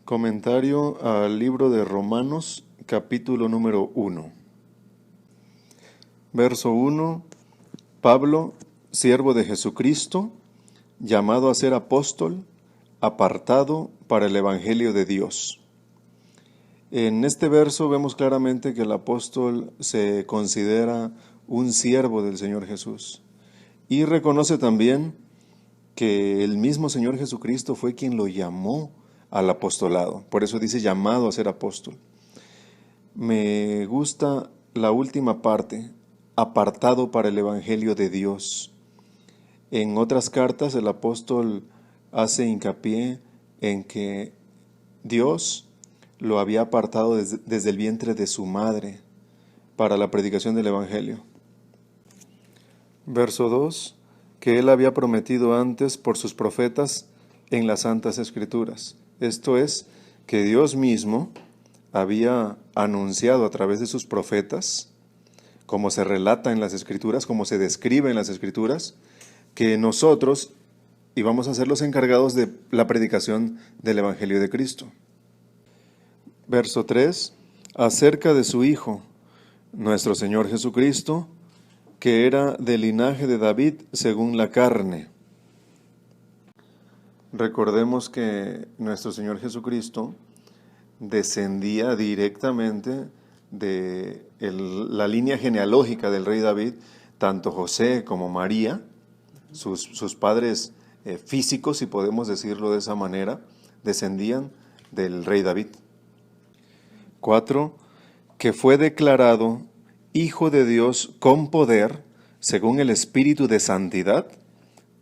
Comentario al libro de Romanos, capítulo número 1. Verso 1. Pablo, siervo de Jesucristo, llamado a ser apóstol, apartado para el Evangelio de Dios. En este verso vemos claramente que el apóstol se considera un siervo del Señor Jesús y reconoce también que el mismo Señor Jesucristo fue quien lo llamó al apostolado. Por eso dice llamado a ser apóstol. Me gusta la última parte, apartado para el Evangelio de Dios. En otras cartas el apóstol hace hincapié en que Dios lo había apartado desde el vientre de su madre para la predicación del Evangelio. Verso 2. Que él había prometido antes por sus profetas en las Santas Escrituras. Esto es, que Dios mismo había anunciado a través de sus profetas, como se relata en las Escrituras, como se describe en las Escrituras, que nosotros íbamos a ser los encargados de la predicación del Evangelio de Cristo. Verso 3. Acerca de su Hijo, nuestro Señor Jesucristo, que era del linaje de David según la carne. Recordemos que nuestro Señor Jesucristo descendía directamente de la línea genealógica del rey David, tanto José como María, sus padres físicos, si podemos decirlo de esa manera, descendían del rey David. 4. Que fue declarado Hijo de Dios con poder, según el Espíritu de Santidad,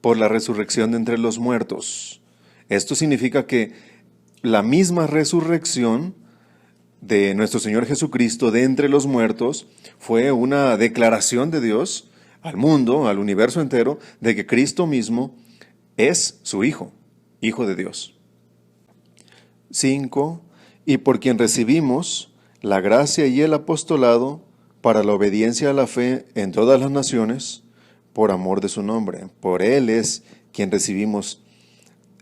por la resurrección de entre los muertos. Esto significa que la misma resurrección de nuestro Señor Jesucristo de entre los muertos fue una declaración de Dios al mundo, al universo entero, de que Cristo mismo es su Hijo, Hijo de Dios. 5. Y por quien recibimos la gracia y el apostolado para la obediencia a la fe en todas las naciones, por amor de su nombre. Por Él es quien recibimos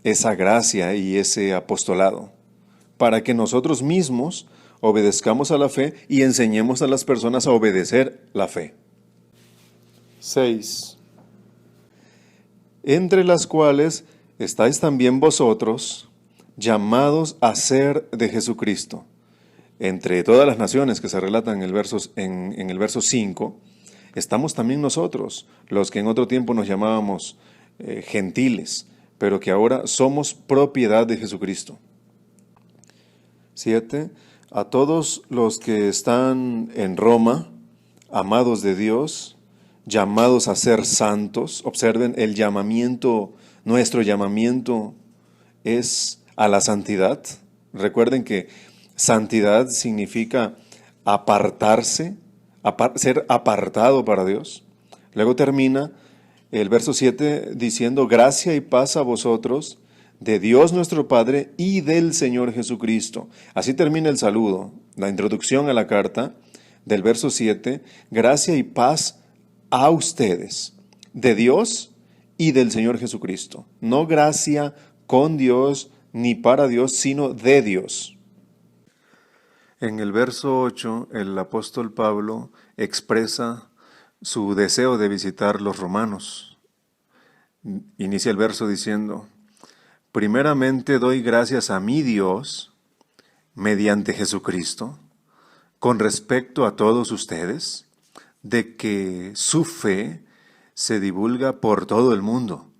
esa gracia y ese apostolado, para que nosotros mismos obedezcamos a la fe y enseñemos a las personas a obedecer la fe. 6. Entre las cuales estáis también vosotros, llamados a ser de Jesucristo. Entre todas las naciones que se relatan en el verso 5, estamos también nosotros, los que en otro tiempo nos llamábamos gentiles, pero que ahora somos propiedad de Jesucristo. 7. A todos los que están en Roma, amados de Dios, llamados a ser santos. Observen el llamamiento, nuestro llamamiento es a la santidad. Recuerden que santidad significa apartarse, ser apartado para Dios. Luego termina el verso 7 diciendo, gracia y paz a vosotros, de Dios nuestro Padre y del Señor Jesucristo. Así termina el saludo, la introducción a la carta del verso 7, gracia y paz a ustedes, de Dios y del Señor Jesucristo. No gracia con Dios ni para Dios, sino de Dios. En el verso 8, el apóstol Pablo expresa su deseo de visitar los romanos. Inicia el verso diciendo, primeramente doy gracias a mi Dios, mediante Jesucristo, con respecto a todos ustedes, de que su fe se divulga por todo el mundo.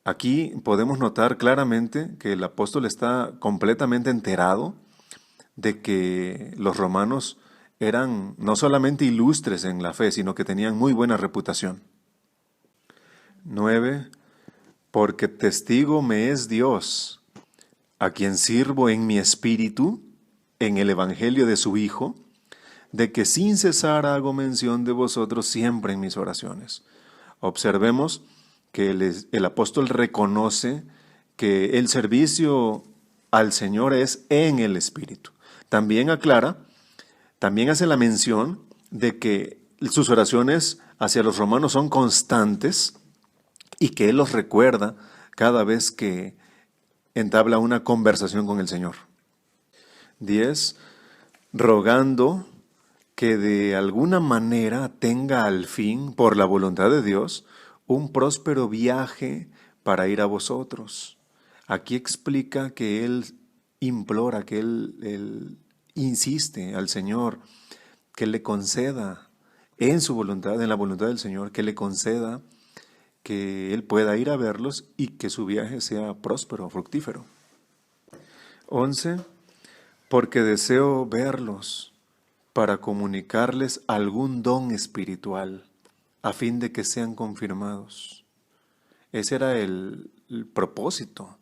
Aquí podemos notar claramente que el apóstol está completamente enterado de que los romanos eran no solamente ilustres en la fe, sino que tenían muy buena reputación. 9. Porque testigo me es Dios, a quien sirvo en mi espíritu, en el evangelio de su Hijo, de que sin cesar hago mención de vosotros siempre en mis oraciones. Observemos que el apóstol reconoce que el servicio al Señor es en el espíritu. También aclara, también hace la mención de que sus oraciones hacia los romanos son constantes y que él los recuerda cada vez que entabla una conversación con el Señor. 10. Rogando que de alguna manera tenga al fin, por la voluntad de Dios, un próspero viaje para ir a vosotros. Aquí explica que él implora, que él insiste al Señor que le conceda en su voluntad, en la voluntad del Señor, que le conceda que él pueda ir a verlos y que su viaje sea próspero, fructífero. 11. Porque deseo verlos para comunicarles algún don espiritual, a fin de que sean confirmados. Ese era el propósito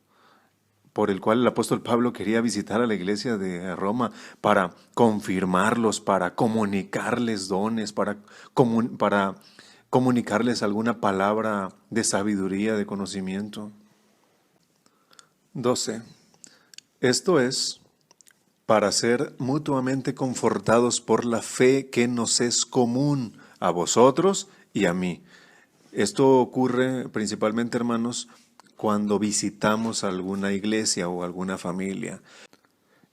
por el cual el apóstol Pablo quería visitar a la iglesia de Roma, para confirmarlos, para comunicarles dones, para comunicarles alguna palabra de sabiduría, de conocimiento. 12. Esto es para ser mutuamente confortados por la fe que nos es común a vosotros y a mí. Esto ocurre principalmente, hermanos, cuando visitamos alguna iglesia o alguna familia.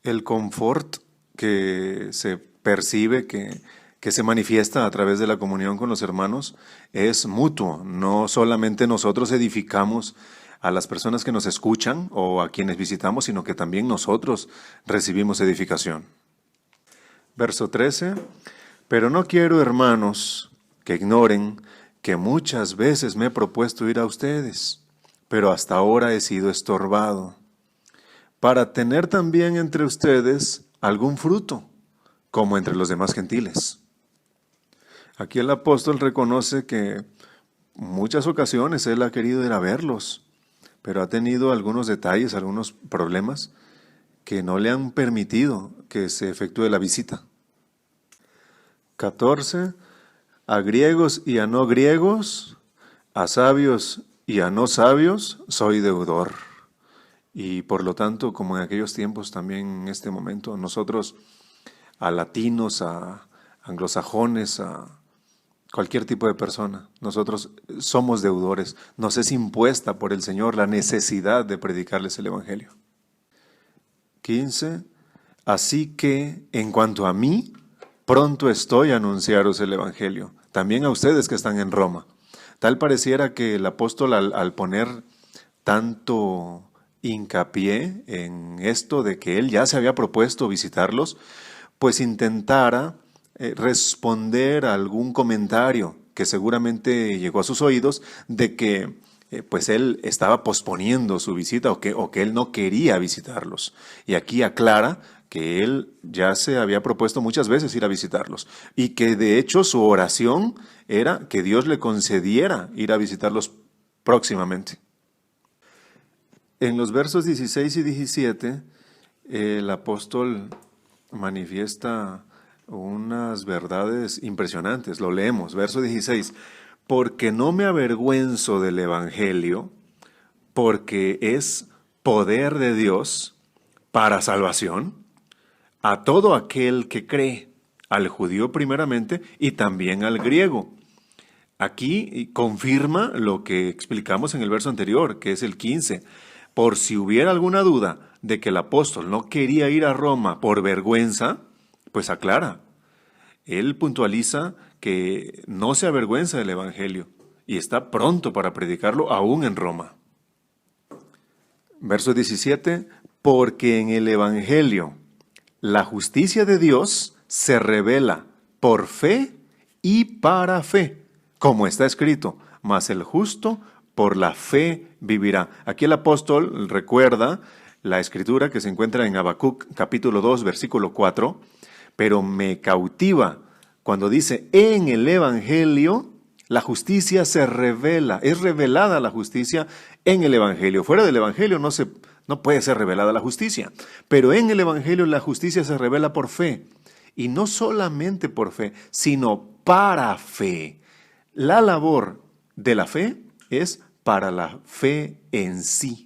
El confort que se percibe, que se manifiesta a través de la comunión con los hermanos, es mutuo. No solamente nosotros edificamos a las personas que nos escuchan o a quienes visitamos, sino que también nosotros recibimos edificación. Verso 13. Pero no quiero, hermanos, que ignoren que muchas veces me he propuesto ir a ustedes, pero hasta ahora he sido estorbado, para tener también entre ustedes algún fruto, como entre los demás gentiles. Aquí el apóstol reconoce que muchas ocasiones él ha querido ir a verlos, pero ha tenido algunos detalles, algunos problemas que no le han permitido que se efectúe la visita. 14. A griegos y a no griegos, a sabios y a no sabios, soy deudor. Y por lo tanto, como en aquellos tiempos, también en este momento, nosotros a latinos, a anglosajones, a cualquier tipo de persona, nosotros somos deudores. Nos es impuesta por el Señor la necesidad de predicarles el Evangelio. 15. Así que, en cuanto a mí, pronto estoy a anunciaros el Evangelio, también a ustedes que están en Roma. Tal pareciera que el apóstol, al poner tanto hincapié en esto de que él ya se había propuesto visitarlos, pues intentara responder a algún comentario que seguramente llegó a sus oídos de que pues él estaba posponiendo su visita o que él no quería visitarlos. Y aquí aclara que él ya se había propuesto muchas veces ir a visitarlos y que de hecho su oración era que Dios le concediera ir a visitarlos próximamente. En los versos 16 y 17, el apóstol manifiesta unas verdades impresionantes. Lo leemos, verso 16. Porque no me avergüenzo del Evangelio, porque es poder de Dios para salvación a todo aquel que cree, al judío primeramente y también al griego. Aquí confirma lo que explicamos en el verso anterior, que es el 15. Por si hubiera alguna duda de que el apóstol no quería ir a Roma por vergüenza, pues aclara. Él puntualiza que no se avergüenza del Evangelio y está pronto para predicarlo aún en Roma. Verso 17, porque en el Evangelio la justicia de Dios se revela por fe y para fe, como está escrito, mas el justo por la fe vivirá. Aquí el apóstol recuerda la escritura que se encuentra en Habacuc capítulo 2 versículo 4, pero me cautiva cuando dice en el Evangelio la justicia se revela, es revelada la justicia en el Evangelio. Fuera del Evangelio no puede ser revelada la justicia, pero en el Evangelio la justicia se revela por fe, y no solamente por fe, sino para fe. La labor de la fe es para la fe en sí.